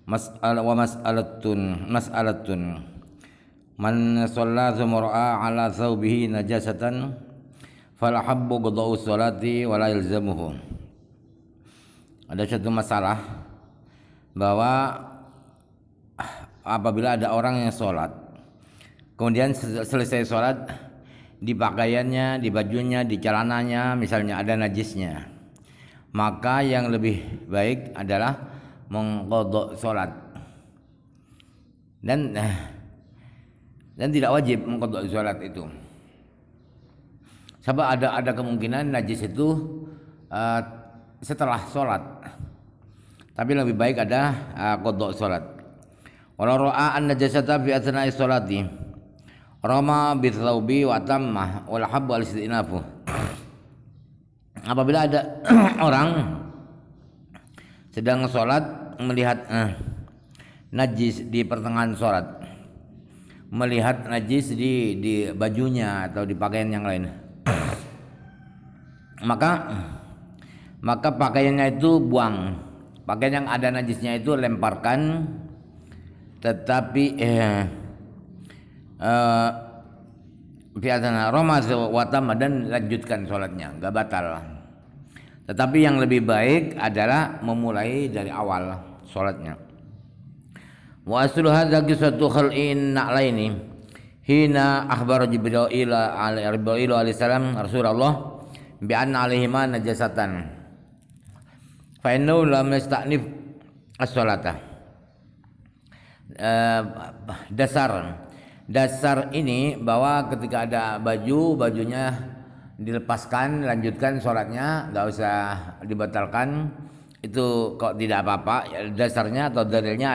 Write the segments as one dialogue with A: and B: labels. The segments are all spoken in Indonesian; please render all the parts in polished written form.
A: mas'alatun man shalla zumra'a ala thawbihi najasatan fala habbu qada'u sholati wa la yalzamuhu. Ada satu masalah bahwa apabila ada orang yang sholat kemudian selesai sholat di pakaiannya, di bajunya, di celananya misalnya ada najisnya, maka yang lebih baik adalah mengqadha sholat dan tidak wajib mengqadha sholat itu. Sebab ada kemungkinan najis itu setelah sholat, tapi lebih baik ada qadha sholat. Walau ra'a an-najasata fi athna'i sholati rama bi thawbi wa tammah wal habbu al-istinafu. Apabila ada orang sedang sholat melihat najis di pertengahan sholat, melihat najis di bajunya atau di pakaian yang lain, maka pakaiannya itu buang, pakaian yang ada najisnya itu lemparkan, tetapi fi'atana roma wa tamma dan lanjutkan sholatnya, enggak batal. Tetapi yang lebih baik adalah memulai dari awal sholatnya. Wa aslu hadza qissatu khal'in na'laini hina akhbara Jibril alaihi salam Rasulullah bi anna alaihima najasatan fa innahu lam yasta'nif as-sholata. Dasar ini bahwa ketika ada bajunya dilepaskan, lanjutkan sholatnya, nggak usah dibatalkan, itu kok tidak apa-apa. Dasarnya atau dalilnya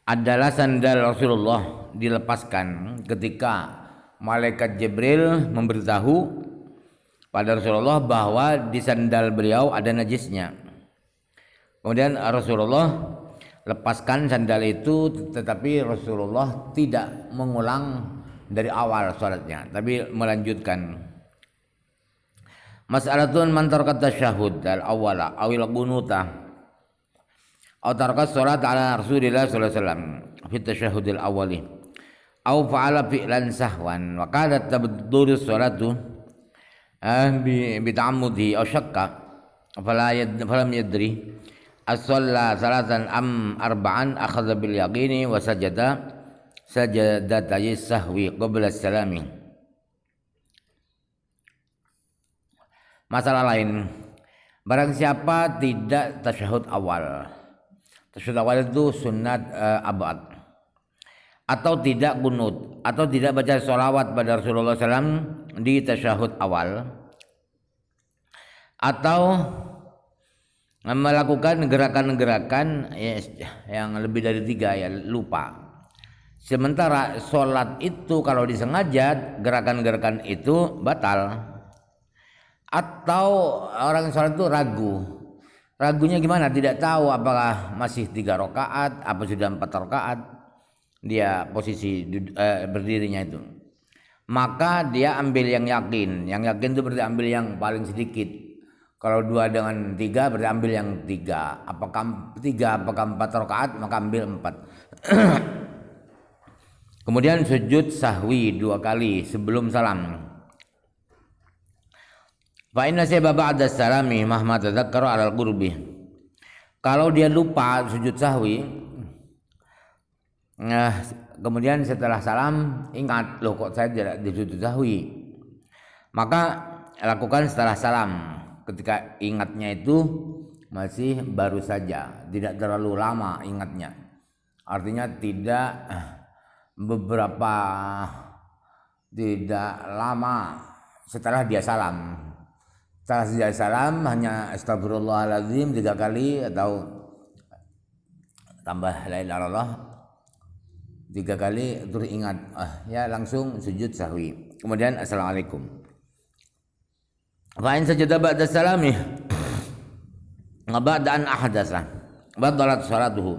A: adalah sandal Rasulullah dilepaskan ketika malaikat Jibril memberitahu pada Rasulullah bahwa di sandal beliau ada najisnya. Kemudian Rasulullah lepaskan sandal itu, tetapi Rasulullah tidak mengulang dari awal sholatnya, tapi melanjutkan. Mas'alatun man taraka tasyahhud al-awwala awil qunuta aw taraka sholat ala Rasulillah sallallahu alaihi wasallam fi tasyahhud al-awwali aw fa'ala fi'lan sahwan wa qadat tabduru sholatu bi ta'ammudi aw shakka falam yadri as-shalla salatan am arba'an akhadha bil yaqini wa sajadatay sahwi qabla salami. Masalah lain, barang siapa tidak tasyahud awal. Tasyahud awal itu sunat abad, atau tidak qunut, atau tidak baca sholawat pada Rasulullah SAW di tasyahud awal, atau melakukan gerakan-gerakan yang lebih dari 3 ya lupa. Sementara sholat itu kalau disengaja gerakan-gerakan itu batal. Atau orang sholat itu ragunya gimana, tidak tahu apakah masih 3 rakaat apa sudah 4 rakaat dia posisi berdirinya itu, maka dia ambil yang yakin itu berarti ambil yang paling sedikit. Kalau 2 dengan 3 berarti ambil yang 3. Apakah 4 rakaat maka ambil 4. Kemudian sujud sahwi 2 kali sebelum salam. Fa inna sababa ba'da salami mahma tadzakkara 'ala al-qurbi. Kalau dia lupa sujud sahwi, kemudian setelah salam ingat, loh kok saya tidak di sujud sahwi, maka lakukan setelah salam. Ketika ingatnya itu masih baru saja, tidak terlalu lama ingatnya, artinya tidak lama setelah dia salam. Setelah dia salam hanya astagfirullahaladzim 3 kali atau tambah la ilaha illallah 3 kali, terus ingat ya langsung sujud sahwi, kemudian assalamualaikum. Fa'in sajada ba'da salami ba'da an ahdasa badalat sholatuhu.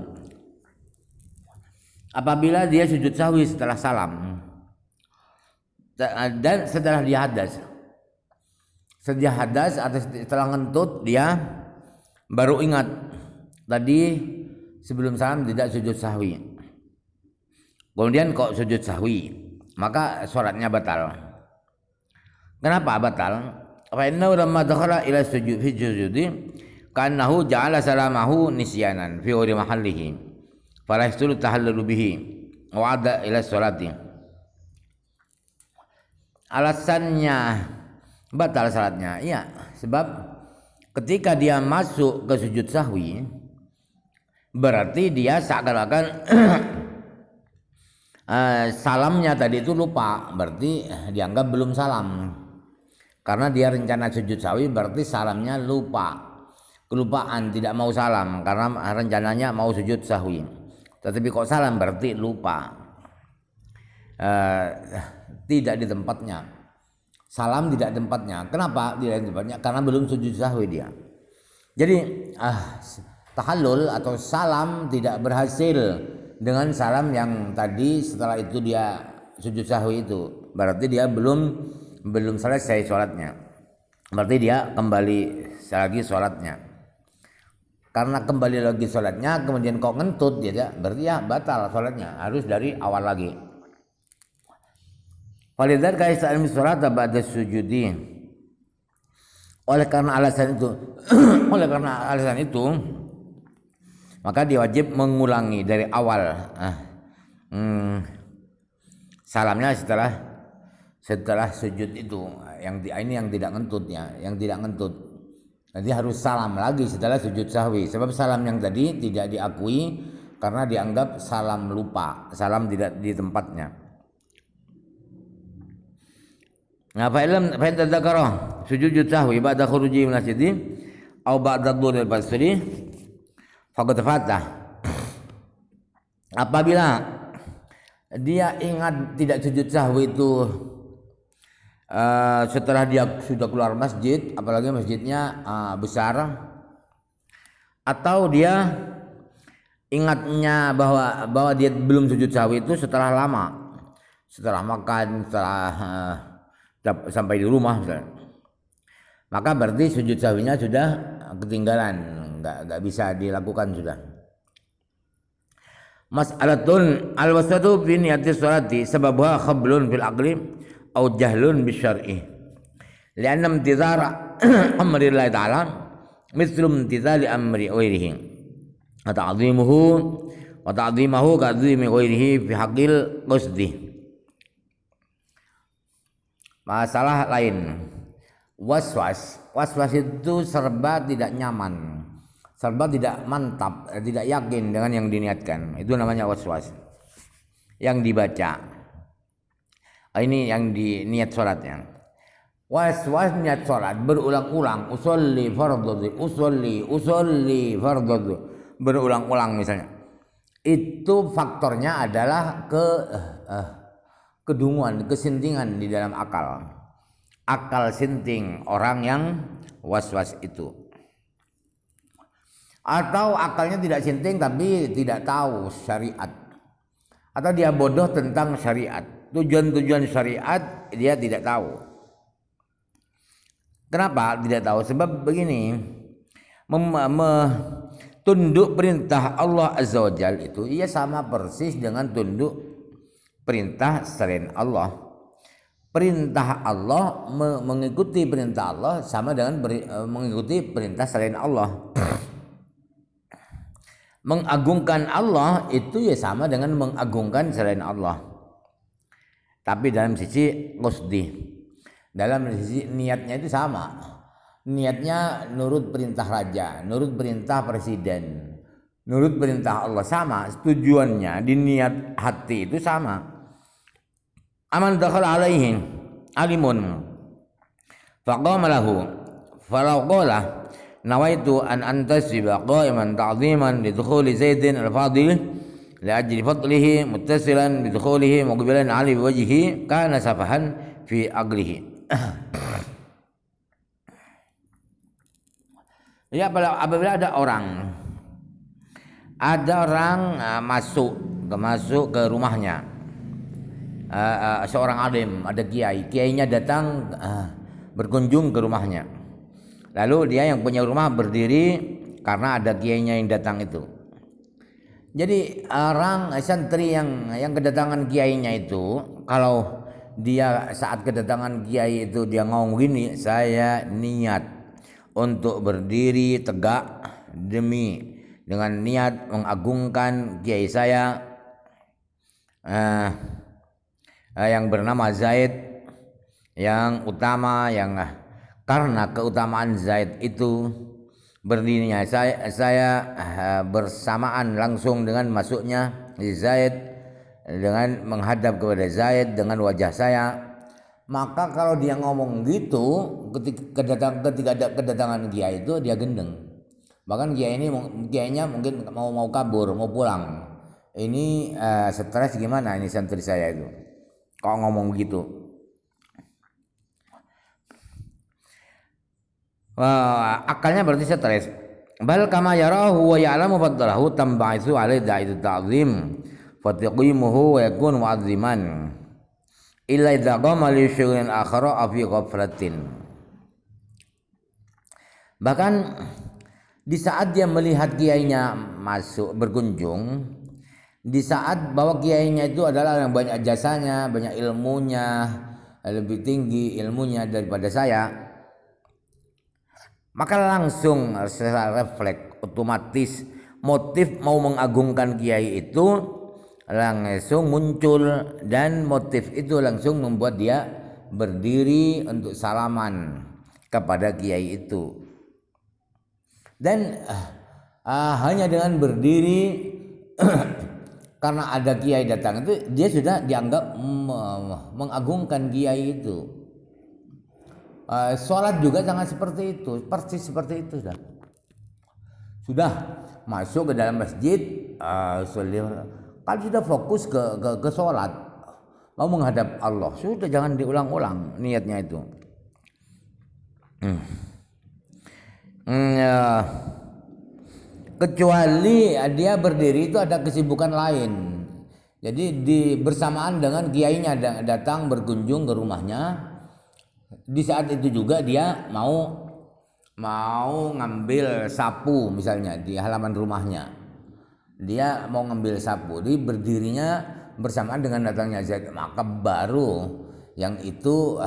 A: Apabila dia sujud sahwi setelah salam dan setelah dia hadas, atau setelah ngentut dia baru ingat tadi sebelum salam tidak sujud sahwi, kemudian kok sujud sahwi, maka sholatnya batal. Kenapa batal? Fa innahu lamma dakhala ila sujud fi sujudi kanahu ja'ala salamahu nisyanan fi ghairi mahallihi fala yastulu tahallulu bihi wa ada ila sholati. Alasannya batal salatnya, iya, sebab ketika dia masuk ke sujud sahwi berarti dia seakan-akan salamnya tadi itu lupa, berarti dianggap belum salam. Karena dia rencana sujud sahwi berarti salamnya lupa, kelupaan, tidak mau salam karena rencananya mau sujud sahwi. Tetapi kok salam berarti lupa, tidak di tempatnya. Salam tidak di tempatnya. Kenapa tidak di tempatnya? Karena belum sujud sahwi dia. Jadi tahallul atau salam tidak berhasil dengan salam yang tadi setelah itu dia sujud sahwi itu. Berarti dia belum selesai sholatnya. Berarti dia kembali lagi sholatnya. Karena kembali lagi sholatnya kemudian kok ngentut dia, berarti ya batal sholatnya, harus dari awal lagi. Walidzalika yasta'limu sholata ba'da sujudi. Oleh karena alasan itu maka dia wajib mengulangi dari awal salamnya setelah sujud itu. Ini yang tidak ngentutnya, yang tidak ngentut. Nanti harus salam lagi setelah sujud sahwi. Sebab salam yang tadi tidak diakui karena dianggap salam lupa, salam tidak di tempatnya. Nah, fa'in tadzakara sujud sahwi ba'da khuruji minal masjid aw ba'da dhuril basri faqad fatah. Apabila dia ingat tidak sujud sahwi itu setelah dia sudah keluar masjid, apalagi masjidnya besar, atau dia ingatnya bahwa dia belum sujud sahwi itu setelah lama, setelah makan, setelah sampai di rumah misalnya, maka berarti sujud sahwinya sudah ketinggalan, nggak bisa dilakukan sudah. Mas'alatun al-wasatu fi niyati sholati sababuha khablun fil aqli au jahlun bisyar'i li'anna imtithara amri Allah ta'ala mithlu imtithali amri ghairihi wa ta'dhimuhu ka'dhimi ghairihi fi haqqil qasdi. Masalah lain, waswas itu serba tidak nyaman, serba tidak mantap, tidak yakin dengan yang diniatkan. Itu namanya waswas. Yang dibaca. Ini yang di niat sholatnya. Was-was niat sholat berulang-ulang. Usolli fardhu, usolli fardhu, berulang-ulang misalnya. Itu faktornya adalah kedunguan, kesintingan di dalam akal. Akal sinting orang yang was-was itu. Atau akalnya tidak sinting tapi tidak tahu syariat. Atau dia bodoh tentang syariat. Tujuan-tujuan syariat dia tidak tahu. Kenapa tidak tahu? Sebab begini, tunduk perintah Allah Azza wa Jalla itu ia sama persis dengan tunduk perintah selain Allah. Perintah Allah, mengikuti perintah Allah sama dengan mengikuti perintah selain Allah. Mengagungkan Allah itu ya sama dengan mengagungkan selain Allah. Tapi dalam sisi qasdi, dalam sisi niatnya itu sama. Niatnya nurut perintah raja, nurut perintah presiden, nurut perintah Allah, sama. Tujuannya di niat hati itu sama. Aman dakhala alaihi alimun faqama lahu falau qala nawaitu an antasiba qa'iman ta'ziman li dukhuli Zaidin al-Fadil li'ajli fadlihi muttasilan bi dukhulihi muqbilan 'ali biwajhihi kana safahan fi aqlihi. Ya, apabila ada orang masuk ke rumahnya, seorang alim, ada kiainya datang berkunjung ke rumahnya. Lalu dia yang punya rumah berdiri karena ada kiainya yang datang itu. Jadi orang santri yang kedatangan kiainya itu, kalau dia saat kedatangan kiai itu dia ngomong gini, saya niat untuk berdiri tegak dengan niat mengagungkan kiai saya yang bernama Zaid, yang utama, yang karena keutamaan Zaid itu berdirinya saya bersamaan langsung dengan masuknya Zaid, dengan menghadap kepada Zaid dengan wajah saya. Maka kalau dia ngomong gitu ketika ada kedatangan kiai itu, dia gendeng. Bahkan kiainya mungkin mau kabur, mau pulang. Ini stres gimana ini santri saya itu kok ngomong gitu. Akalnya berarti stres. Bal kama yarahu wa ya'lamu fadlahu tamba'ithu alaihi da'idu ta'zim fataqimuhu wa yakun mu'azziman illa idza qama li syughulin akhara fi ghaflatin. Bahkan di saat dia melihat kiainya masuk berkunjung, di saat bahwa kiainya itu adalah yang banyak jasanya, banyak ilmunya, lebih tinggi ilmunya daripada saya, maka langsung secara refleks otomatis motif mau mengagungkan kiai itu langsung muncul, dan motif itu langsung membuat dia berdiri untuk salaman kepada kiai itu. Dan hanya dengan berdiri karena ada kiai datang itu, dia sudah dianggap mengagungkan kiai itu. Sholat juga sangat seperti itu, persis seperti itu sudah masuk ke dalam masjid, kalau sudah fokus ke sholat, mau menghadap Allah, sudah jangan diulang-ulang niatnya itu. Kecuali dia berdiri itu ada kesibukan lain. Jadi bersamaan dengan kiainya datang berkunjung ke rumahnya, di saat itu juga dia mau ngambil sapu misalnya di halaman rumahnya. Dia mau ngambil sapu, dia berdirinya bersamaan dengan datangnya Zaid, maka baru yang itu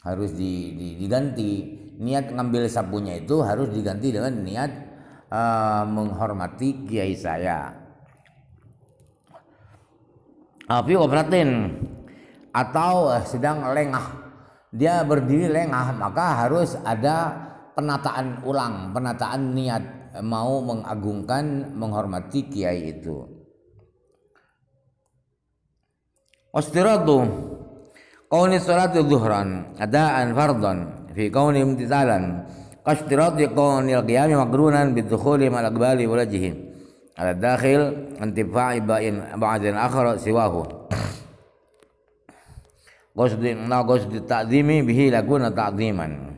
A: harus diganti. Niat ngambil sapunya itu harus diganti dengan niat menghormati kiai saya. Fi obratin, atau sedang lengah, dia berdiri lengah, maka harus ada penataan ulang, penataan niat mau mengagungkan, menghormati kiai itu. Wastiratu qauni salati dhuhran adaan fardhan fi qauni imtithalan qastirati qaunil qiyami maqrunan bidukhuli mal aqbali walajihi ala dakhil intifa'i ba'din akhar siwahu qasdi ta'zimi bihi laguna ta'ziman.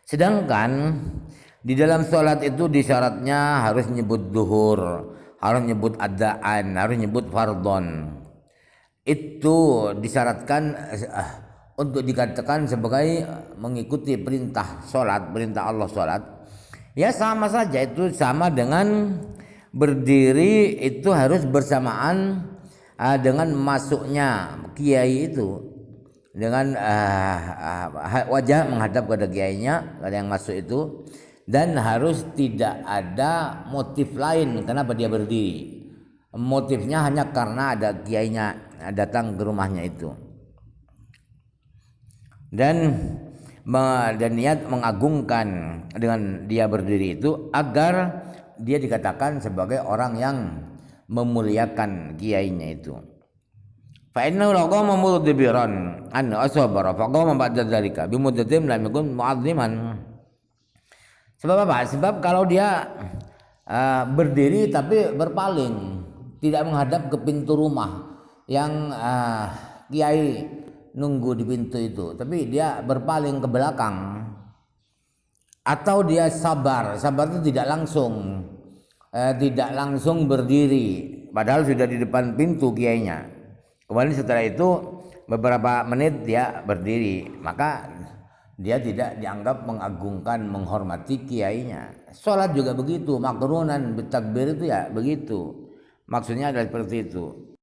A: Sedangkan di dalam sholat itu disyaratnya harus nyebut duhur, harus nyebut adaan, harus nyebut fardhon. Itu disyaratkan untuk dikatakan sebagai mengikuti perintah sholat, perintah Allah sholat. Ya sama saja, itu sama dengan berdiri itu harus bersamaan dengan masuknya kiai itu, dengan wajah menghadap kepada kiainya, ada yang masuk itu, dan harus tidak ada motif lain kenapa dia berdiri. Motifnya hanya karena ada kiainya datang ke rumahnya itu, dan niat mengagungkan dengan dia berdiri itu agar dia dikatakan sebagai orang yang memuliakan kiainya itu. Fa innahu laqama mudbiran an asabara fa qama ba'da dzalika bi muddatin lam yakun mu'azziman. Sebab apa? Sebab kalau dia berdiri tapi berpaling, tidak menghadap ke pintu rumah yang kiai nunggu di pintu itu, tapi dia berpaling ke belakang, atau dia sabar itu tidak langsung berdiri padahal sudah di depan pintu kiainya. Kemudian setelah itu beberapa menit dia berdiri, maka dia tidak dianggap mengagungkan, menghormati kiainya. Sholat juga begitu, makrunan bertakbir itu ya begitu. Maksudnya adalah seperti itu.